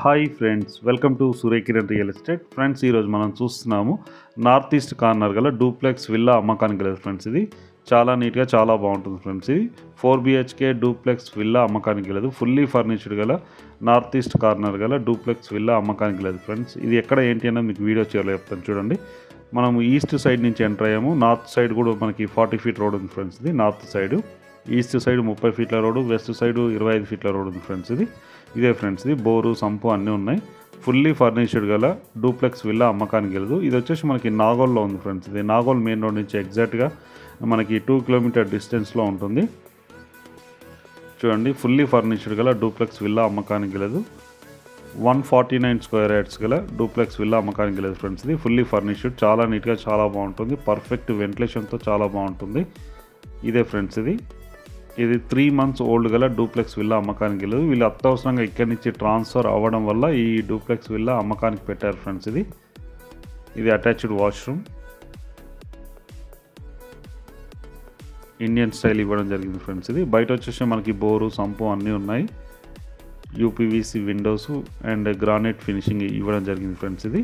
Hi friends, welcome to Surya Kiran real estate. Friends, ఈరోజు మనం చూస్తున్నాము నార్త్ ఈస్ట్ కార్నర్ గల డూప్లెక్స్ విల్లా అమ్మకానికి లేదు ఫ్రెండ్స్. ఇది చాలా నీట్గా చాలా బాగుంటుంది ఫ్రెండ్స్. ఇది 4 BHK డూప్లెక్స్ విల్లా అమ్మకానికి లేదు. ఫుల్లీ ఫర్నిష్డ్ గల నార్త్ ఈస్ట్ కార్నర్ గల డూప్లెక్స్ విల్లా అమ్మకానికి లేదు ఫ్రెండ్స్. ఇది ఎక్కడ ఏంటి అనేది మీకు వీడియో చేయాలో చెప్తాను చూడండి. మనం ఈస్ట్ సైడ్ నుంచి ఎంటర్ అయ్యాము. నార్త్ సైడ్ కూడా మనకి 40 feet రోడ్ ఉంది ఫ్రెండ్స్. ఇది north side, east side 30 feet road, west side 25 feet road ఉంది ఫ్రెండ్స్. ఇదే ఫ్రెండ్స్, ఇది బోరు సంపు అన్నీ ఉన్నాయి. ఫుల్లీ ఫర్నిష్డ్ గల డూప్లెక్స్ విల్లా అమ్మకానికి లేదు. ఇది వచ్చేసి మనకి నాగోల్లో ఉంది ఫ్రెండ్స్. ఇది నాగోల్ మెయిన్ రోడ్ నుంచి ఎగ్జాక్ట్గా మనకి 2 kilometer డిస్టెన్స్లో ఉంటుంది. చూడండి, ఫుల్లీ ఫర్నిష్డ్ గల డూప్లెక్స్ విల్లా అమ్మకానికి లేదు. 149 square yards గల డూప్లెక్స్ విల్లా అమ్మకానికి లేదు ఫ్రెండ్స్. ఇది ఫుల్లీ ఫర్నిష్డ్, చాలా నీట్గా చాలా బాగుంటుంది. పర్ఫెక్ట్ వెంటిలేషన్తో చాలా బాగుంటుంది. ఇదే ఫ్రెండ్స్, ఇది 3 months ఓల్డ్ గల డూప్లెక్స్ విల్లా అమ్మకానికి లేదు. వీళ్ళు అత్యవసరంగా ఇక్కడి నుంచి ట్రాన్స్ఫర్ అవ్వడం వల్ల ఈ డూప్లెక్స్ విల్లా అమ్మకానికి పెట్టారు ఫ్రెండ్స్. ఇది అటాచ్డ్ వాష్రూమ్, ఇండియన్ స్టైల్ ఇవ్వడం జరిగింది ఫ్రెండ్స్. ఇది బయట వచ్చేసి మనకి బోరు సంపు అన్నీ ఉన్నాయి. UPVC Windows and granite finishing ఇవ్వడం జరిగింది ఫ్రెండ్స్. ఇది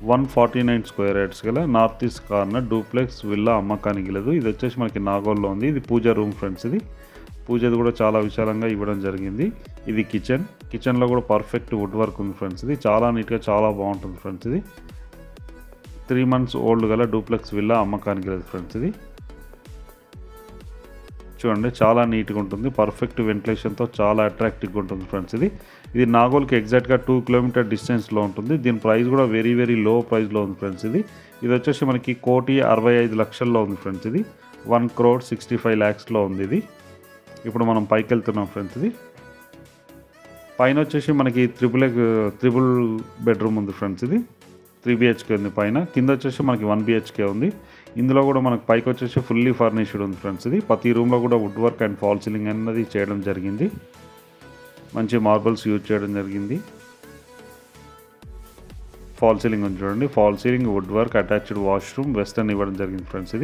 149 square yards గల north east corner duplex villa అమ్మకానికి లేదు. ఇది వచ్చేసి మనకి నాగోల్లో ఉంది. ఇది పూజ రూమ్ ఫ్రెండ్స్. ఇది పూజది కూడా చాలా విశాలంగా ఇవ్వడం జరిగింది. ఇది కిచెన్లో కూడా పర్ఫెక్ట్ వుడ్ వర్క్ ఉంది ఫ్రెండ్స్. ఇది చాలా నీట్గా చాలా బాగుంటుంది ఫ్రెండ్స్. ఇది 3 months ఓల్డ్ గల డూప్లెక్స్ విల్లా అమ్మకానికి లేదు ఫ్రెండ్స్. ఇది చూడండి, చాలా నీట్గా ఉంటుంది. పర్ఫెక్ట్ వెంటిలేషన్తో చాలా అట్రాక్టివ్గా ఉంటుంది ఫ్రెండ్స్. ఇది నాగోల్కి ఎగ్జాక్ట్గా 2 kilometer డిస్టెన్స్లో ఉంటుంది. దీని ప్రైస్ కూడా వెరీ వెరీ లో ప్రైస్లో ఉంది ఫ్రెండ్స్. ఇది వచ్చేసి మనకి 1,65,00,000 ఉంది ఫ్రెండ్స్. ఇది 1,65,00,000 ఉంది. ఇప్పుడు మనం పైకి వెళ్తున్నాం ఫ్రెండ్స్. పైన వచ్చేసి మనకి త్రిబుల్ బెడ్రూమ్ ఉంది ఫ్రెండ్స్. ఇది 3 BHK ఉంది పైన. కింద వచ్చేసి మనకి 1 BHK ఉంది. ఇందులో కూడా మనకు పైకి వచ్చేసి ఫుల్లీ ఫర్నిష్డ్ ఉంది ఫ్రెండ్స్. ప్రతి రూమ్లో కూడా wood work and fall ceiling అన్నది చేయడం జరిగింది. మంచి మార్బల్స్ యూజ్ చేయడం జరిగింది. ఫాల్ సీలింగ్ ఉంది చూడండి, fall ceiling, wood work, attached washroom, western ఇవ్వడం జరిగింది friends.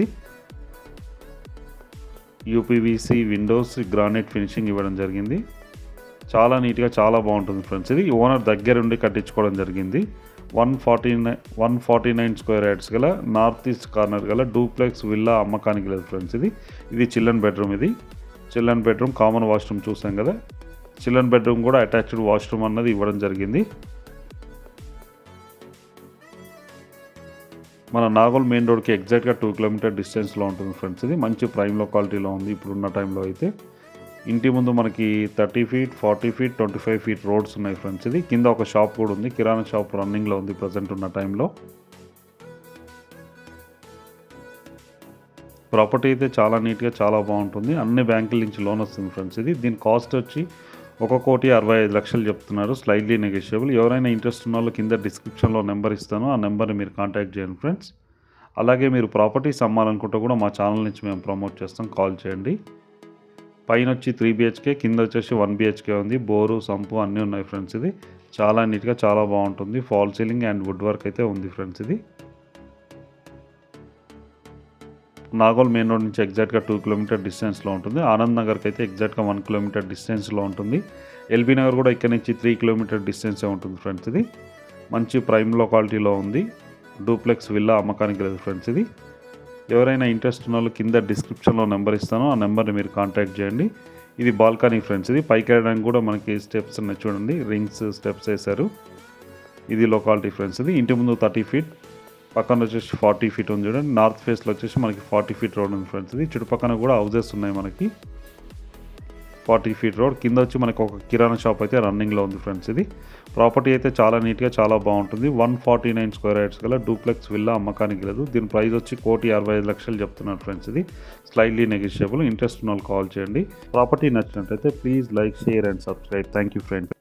UPVC Windows, granite finishing ఇవ్వడం జరిగింది. చాలా నీట్గా చాలా బాగుంటుంది ఫ్రెండ్స్. ఇది ఓనర్ దగ్గరుండి కట్టించుకోవడం జరిగింది. 149 square yards గల నార్త్ ఈస్ట్ కార్నర్ గల డూప్లెక్స్ విల్లా అమ్మకానికి లేదు ఫ్రెండ్స్. ఇది children bedroom. Children bedroom, common washroom చూసాం కదా. చిల్డ్రన్ బెడ్రూమ్ కూడా అటాచ్డ్ వాష్రూమ్ అన్నది ఇవ్వడం జరిగింది. మన నాగోల్ మెయిన్ రోడ్కి ఎగ్జాక్ట్గా 2 kilometer డిస్టెన్స్లో ఉంటుంది ఫ్రెండ్స్. ఇది మంచి ప్రైమ్ లొకాలిటీలో ఉంది ఇప్పుడున్న టైంలో అయితే. ఇంటి ముందు మనకి 30 feet, 40 feet, 25 feet రోడ్స్ ఉన్నాయి ఫ్రెండ్స్. కింద ఒక షాప్ కూడా ఉంది. కిరాణా షాప్ రన్నింగ్లో ఉంది ప్రజెంట్ ఉన్న టైంలో. ప్రాపర్టీ అయితే చాలా నీట్గా చాలా బాగుంటుంది. అన్ని బ్యాంకుల నుంచి లోన్ వస్తుంది ఫ్రెండ్స్. దీని కాస్ట్ వచ్చి 1,65,00,000 చెప్తున్నారు. Slightly negotiable. ఎవరైనా ఇంట్రెస్ట్ ఉన్న వాళ్ళు కింద డిస్క్రిప్షన్లో నెంబర్ ఇస్తాను, ఆ నెంబర్ని మీరు కాంటాక్ట్ చేయండి ఫ్రెండ్స్. అలాగే మీరు ప్రాపర్టీస్ అమ్మాలనుకుంటే కూడా మా ఛానల్ నుంచి మేము ప్రమోట్ చేస్తాం, కాల్ చేయండి. పైన వచ్చి 3 BHK, కింద వచ్చేసి 1 BHK ఉంది. బోరు సంపు అన్నీ ఉన్నాయి ఫ్రెండ్స్. చాలా నీట్గా చాలా బాగుంటుంది. Fall ceiling and wood work అయితే ఉంది ఫ్రెండ్స్. నాగోల్ మెయిన్ రోడ్ నుంచి ఎగ్జాక్ట్గా 2 kilometer డిస్టెన్స్లో ఉంటుంది. ఆనంద్ నగర్కి అయితే ఎగ్జాక్ట్గా 1 kilometer డిస్టెన్స్లో ఉంటుంది. LB నగర్ కూడా ఇక్కడ నుంచి 3 kilometer డిస్టెన్సే ఉంటుంది ఫ్రెండ్స్. మంచి ప్రైమ్ లొకాలిటీలో ఉంది. డూప్లెక్స్ విల్లా అమ్మకానికి లేదు ఫ్రెండ్స్. ఎవరైనా ఇంట్రెస్ట్ ఉన్న వాళ్ళు కింద డిస్క్రిప్షన్లో నెంబర్ ఇస్తాను, ఆ నెంబర్ని మీరు కాంటాక్ట్ చేయండి. ఇది బాల్కనీ ఫ్రెండ్స్. పైకి వెళ్ళడానికి కూడా మనకి స్టెప్స్ ఉన్నాయి చూడండి, రింగ్స్ స్టెప్స్ వేశారు. ఇది లొకాలిటీ ఫ్రెండ్స్. ఇంటి ముందు 30 feet, పక్కన వచ్చేసి 40 feet ఉంది చూడండి. నార్త్ ఫేస్లో వచ్చేసి మనకి 40 feet రోడ్ ఉంది ఫ్రెండ్స్. చుట్టుపక్కన కూడా హౌజెస్ ఉన్నాయి మనకి. 40 feet రోడ్ కింద వచ్చి మనకి ఒక కిరాణా షాప్ అయితే రన్నింగ్లో ఉంది ఫ్రెండ్స్. ప్రాపర్టీ అయితే చాలా నీట్గా చాలా బాగుంటుంది. 149 square yards గల డూప్లెక్స్ విల్లా అమ్మకానికి లేదు. దీని ప్రైస్ వచ్చి 1,65,00,000 చెప్తున్నారు ఫ్రెండ్స్. Slightly negotiable. ఇంట్రెస్ట్ ఉన్న వాళ్ళు కాల్ చేయండి. ప్రాపర్టీ నచ్చినట్లయితే please like, share and subscribe. Thank you friends.